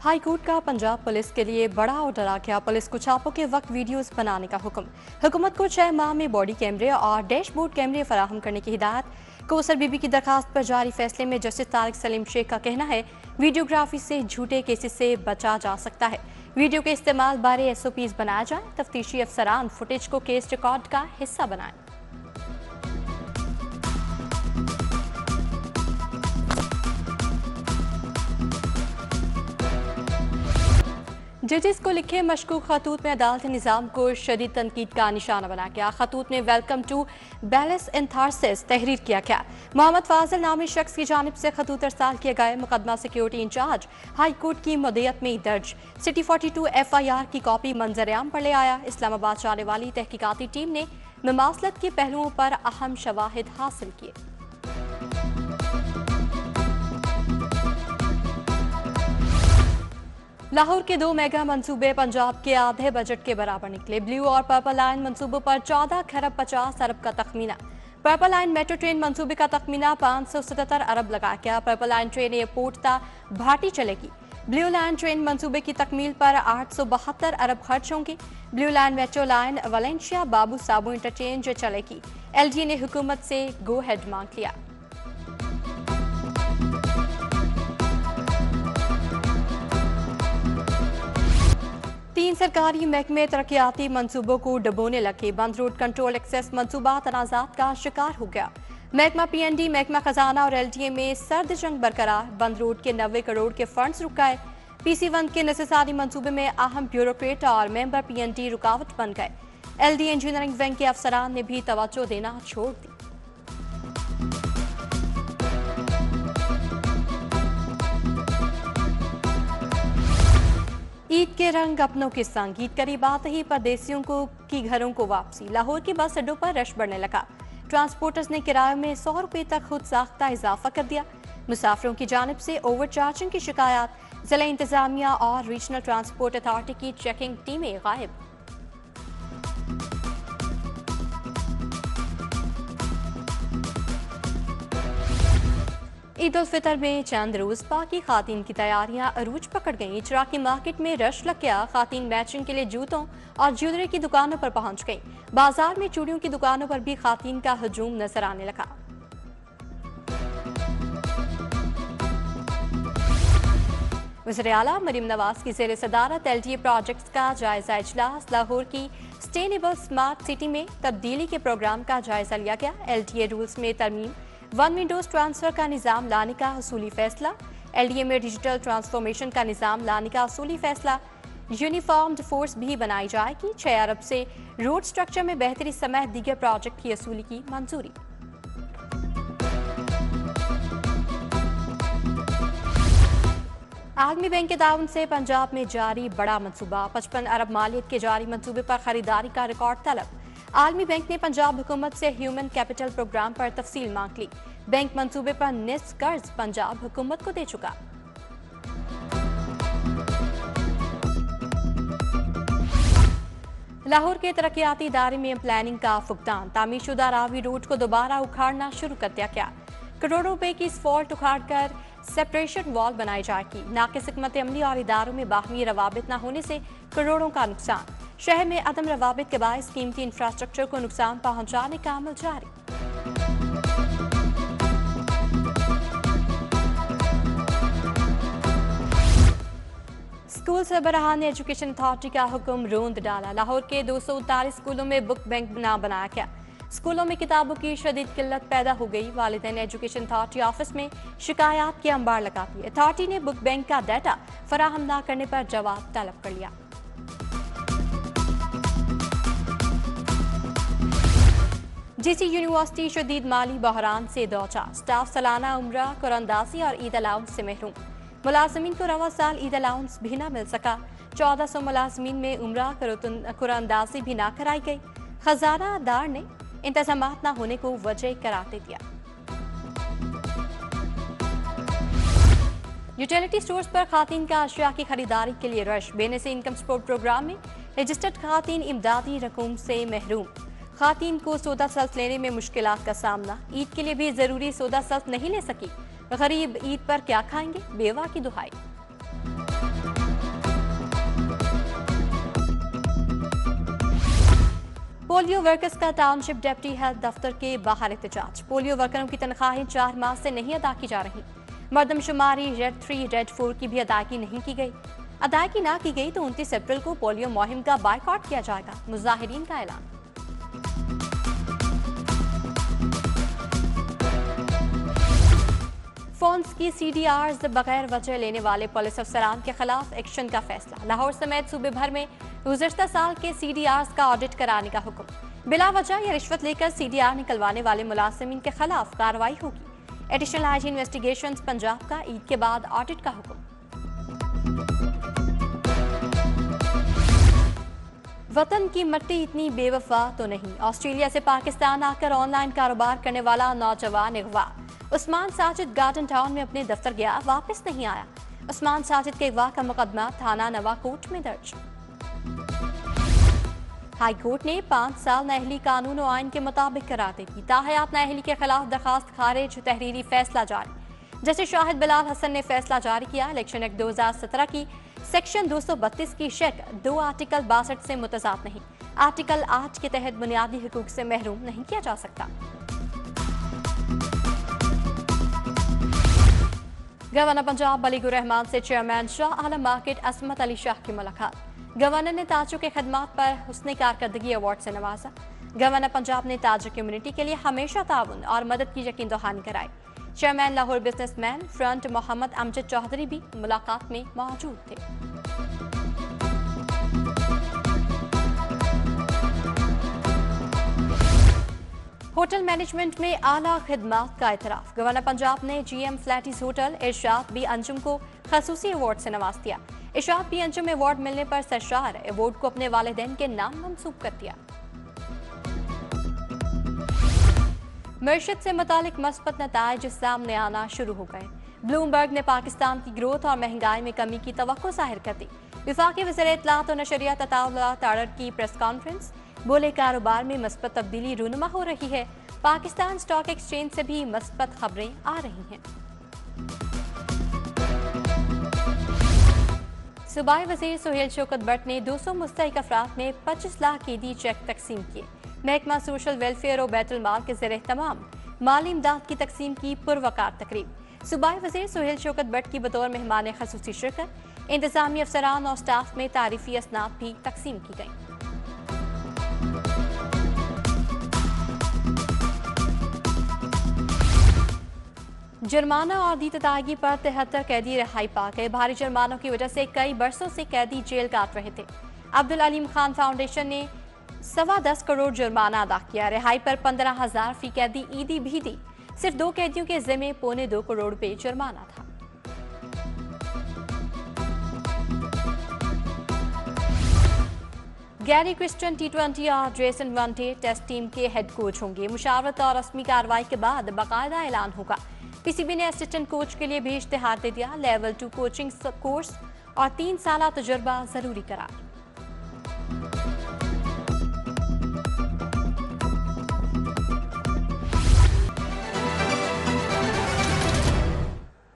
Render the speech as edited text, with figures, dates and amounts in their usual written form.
High court का Punjab police के लिए बड़ा ऑर्डर आ गया। पुलिस को छापों के वक्त वीडियोस बनाने का हुक्म। हुकूमत को 6 माह में बॉडी कैमरे और डैशबोर्ड कैमरे फराहम करने की हिदायत। कौसर बीबी की दरखास्त पर जारी फैसले में जस्टिस तारिक सलीम शेख का कहना है वीडियोग्राफी से झूठे केसेस से बचा जा सकता है। वीडियो के इस्तेमाल बारे SOPs बनाया जाए। तफ्तीशी अफसरान फुटेज को केस रिकॉर्ड का हिस्सा बनाएं। जजेस को लिखे मशकूक खतूत में अदालती निज़ाम को शदीद तनकीद का निशाना बना गया। खतूत में वेलकम टू बैलेस एंथारसिस तहरीर किया गया। मोहम्मद फाजिल नामी शख्स की जानिब से खतूत अरसाल किए गए। मुकदमा सिक्योरिटी इंचार्ज हाई कोर्ट की मदीयत में दर्ज। सिटी 42 FIR की कॉपी मंजर-ए-आम पर ले आया। इस्लामाबाद जाने वाली तहकीकाती टीम ने मुमासलत के पहलुओं पर अहम शवाहिद हासिल किए। लाहौर के 2 मेगा मंसूबे पंजाब के आधे बजट के बराबर निकले। ब्लू और पर्पल लाइन मंसूबों पर 14 खरब 50 अरब का तखमीना। पर्पल लाइन मेट्रो ट्रेन मंसूबे का तखमीना 577 अरब लगाया गया। पर्पल लाइन ट्रेन एयरपोर्ट तक भाटी चलेगी। ब्लू लाइन ट्रेन मंसूबे की तकमील पर 872 अरब खर्च होंगे। Blue line metro line Valencia बाबू साबू इंटरचेंज चलेगी। LDA ने हुकूमत से गो हेड मांग लिया। तीन सरकारी महकमे तरक्याती मंसूबों को डबोने लगे। बंद रोड कंट्रोल एक्सेस मंसूबा तनाजात का शिकार हो गया। महकमा PND, महकमा खजाना और LDA में सर्द जंग बरकरार। बंद रोड के 90 करोड़ के फंड्स रुक गए। PC1 के नसेसारी मंसूबे में अहम ब्यूरोक्रेट और मेंबर PND रुकावट बन गए। LDA इंजीनियरिंग विंग के अफसरान ने भी तवज्जो देना छोड़ दी। ईद के रंग अपनों के संग। ईद करीब आते ही परदेसियों की घरों को वापसी। लाहौर के बस अड्डों पर रश बढ़ने लगा। ट्रांसपोर्टर्स ने किराए में 100 रुपये तक खुद साख्ता इजाफा कर दिया। मुसाफिरों की जानिब से ओवर चार्जिंग की शिकायत। जिला इंतजामिया और रीजनल ट्रांसपोर्ट अथॉरिटी की चेकिंग टीमें गायब। ईद उल फितर में चंद रोज बाकी खातीन की तैयारियां अरूज पकड़ गईं। चिराकी मार्केट में रश लग गया। खातीन मैचिंग के लिए जूतों और ज्वेलरी की दुकानों पर पहुंच गईं। बाजार में चूड़ियों की दुकानों पर भी खातीन का हजूम नजर आने लगा। वज़ीर आला मरीम नवाज की ज़ेर सदारत LDA प्रोजेक्ट्स का जायजा इजलास। लाहौर की सस्टेनेबल स्मार्ट सिटी में तब्दीली के प्रोग्राम का जायजा लिया गया। LDA रूल्स में तरमीम, 1 विंडोज ट्रांसफर का निज़ाम लाने का असूली फैसला। LDA में डिजिटल ट्रांसफॉर्मेशन का निज़ाम लाने का असूली फैसला। यूनिफॉर्म्ड फोर्स भी बनाई जाएगी। 6 अरब से रोड स्ट्रक्चर में बेहतरी समेत दीगर प्रोजेक्ट की असूली की मंजूरी। आलमी बैंक के ताउन से पंजाब में जारी बड़ा मंसूबा। 55 अरब मालियत के जारी मंसूबे पर खरीदारी का रिकॉर्ड तलब। आलमी बैंक ने पंजाब हुकूमत से ह्यूमन कैपिटल प्रोग्राम पर तफसील मांग ली। बैंक मंसूबे पर निस्फ कर्ज पंजाब हुकूमत को दे चुका। लाहौर के तरक्याती इदारे में प्लानिंग का फुकदान। तामीरशुदा रावी रोड को दोबारा उखाड़ना शुरू कर दिया गया। करोड़ों रुपए की स्फॉल्ट उखाड़कर सेपरेशन वॉल बनाई जाएगी। नाकिस हिकमत अमली और इदारों में बाहमी रवाबित न होने से करोड़ों का नुकसान। शहर में अदम रवाबित के बायस कीमती इंफ्रास्ट्रक्चर को नुकसान पहुंचाने का अमल जारी। स्कूल सरबराह ने एजुकेशन अथॉरिटी का हुक्म रोंद डाला। लाहौर के 239 स्कूलों में बुक बैंक न बनाया गया। स्कूलों में किताबों की शदीद किल्लत पैदा हो गई। वालिदैन ने एजुकेशन अथॉरिटी ऑफिस में शिकायत के अंबार लगा दिए। अथॉरिटी ने बुक बैंक का डाटा फराहम न करने पर जवाब तलब कर लिया। GC यूनिवर्सिटी शदीद माली बहरान से दौचार। स्टाफ सालाना उम्रा, कुरानदाजी और ईद अलाउंस से महरूम। मुलाजमीन को रवा साल ईद अलाउंस भी न मिल सका। 1400 मुलाजमीन में उम्रा, कुरानदाजी भी ना कराई गई। खजानादार ने इंतजामात न होने को वजह करार दे दिया। यूटिलिटी स्टोर्स पर खातीन का अशिया की खरीदारी के लिए rush. Benazir income support programme में रजिस्टर्ड खातीन इमदादी रकूम से महरूम। खातीन को सौदा सल्फ लेने में मुश्किलात का सामना। ईद के लिए भी जरूरी सौदा सल्फ नहीं ले सकी। गरीब ईद पर क्या खाएंगे, बेवा की दुहाई। पोलियो वर्कर्स का टाउनशिप डेप्टी हेल्थ दफ्तर के बाहर एहतजाज। पोलियो वर्करों की तनख्वाहें 4 माह से नहीं अदा की जा रही। मर्दमशुमारी रेड 3 रेड 4 की भी अदायगी नहीं की गई। अदायगी ना की गई तो 29 अप्रैल को पोलियो मुहिम का बायकॉट किया जाएगा, मुजाहिरीन का ऐलान। फोन्स की CDRs बगैर वजह लेने वाले पुलिस अफसरान के खिलाफ एक्शन का फैसला। लाहौर समेत सूबे भर में गुज़श्ता साल के CDRs का ऑडिट कराने का हुक्म। बिला वजह या रिश्वत लेकर CDR निकलवाने वाले मुलाजिमीन के खिलाफ कार्रवाई होगी। एडिशनल IG इन्वेस्टिगेशंस पंजाब का ईद के बाद ऑडिट का हुक्म। वतन की मिट्टी इतनी बेवफा तो नहीं। ऑस्ट्रेलिया से पाकिस्तान आकर ऑनलाइन कारोबार करने वाला नौजवान अगवा। उस्मान साजिद गार्डन टाउन में अपने दफ्तर गया, वापस नहीं आया। उस्मान साजिद के अगवा का मुकदमा थाना नवाकोट में दर्ज। हाई कोर्ट ने 5 साल नाअहली कानून और आइन के मुताबिक करार दे दी। ताहयात नाअहली के खिलाफ दरखास्त खारिज, तहरीरी फैसला जारी। जैसे शाहिद बिलाल हसन ने फैसला जारी किया। इलेक्शन एक्ट 2017 की सेक्शन 232 की शेक 2 आर्टिकल 62 से मुतजाद नहीं। आर्टिकल 8 के तहत बुनियादी हुकूक से महरूम नहीं किया जा सकता। गवर्नर पंजाब मलिकुर रहमान से चेयरमैन शाह आलम मार्केट असमत अली शाह की मुलाकात। गवर्नर ने ताजों के खदमात पर हुस्न कारकर्दगी अवार्ड से नवाजा। गवर्नर पंजाब ने ताजो कम्युनिटी के लिए हमेशा ताउन और मदद की यकीन दहानी कराई। Chairman Lahore businessman front Mohammad Amjad Chaudhry भी मुलाकात में मौजूद थे। होटल मैनेजमेंट में आला खिदमात का एतराफ। गवर्नर पंजाब ने GM फ्लैटीज होटल इरशाद बी अंजुम को खसूसी अवार्ड से नवाज दिया। इरशाद बी अंजुम अवार्ड मिलने पर सरशार अवार्ड को अपने वालिदैन के नाम मंसूब कर दिया। मईशत से मुतालिक मस्बत नताइज सामने आना शुरू हो गए। ब्लूमबर्ग ने पाकिस्तान की ग्रोथ और महंगाई में कमी की तवक्को जाहिर कर दी। वफाकी वज़ीर इत्तलात और नशरियात अताउल्लाह तारड़ की प्रेस कॉन्फ्रेंस। बोले कारोबार में मस्बत तब्दीली रूनुमा हो रही है। पाकिस्तान स्टॉक एक्सचेंज से भी मस्बत खबरें आ रही हैं। सूबाई वज़ीर सुहेल शौकत भट्ट ने 200 मुस्तहिक अफराद में 25 लाख ईदी चेक तकसीम किए। महकमा सोशल वेलफेयर और बैतुल माल के ज़रिए तमाम माली इमदाद की तकसीम की पुरवकार तकरीब। सूबाई वज़ीर सुहेल शौकत भट्ट की बतौर मेहमान खसूसी शिरकत। इंतजामी अफसरान और स्टाफ में तारीफी असनाद भी तकसीम की गई। जुर्माना और दी तदायगी पर 73 कैदी रिहाई पा गए। भारी जुर्मानों की वजह से कई बरसों से कैदी जेल काट रहे थे। अब्दुल अलीम खान फाउंडेशन ने 10.25 करोड़ जुर्माना अदा किया। रिहाई पर 15,000 फी कैदी ईदी भी दी। सिर्फ 2 कैदियों के जिम्मे 2.25 करोड़ रुपए जुर्माना था। गैरी क्रिस्टन T20 और जेसन वनडे टेस्ट टीम के हेड कोच होंगे। मुशावरत और रस्मी कार्रवाई के बाद बाकायदा ऐलान होगा। PCB ने असिस्टेंट कोच के लिए भी इश्तिहार दे दिया। लेवल 2 कोचिंग कोर्स और 3 साल तजुर्बा जरूरी करार।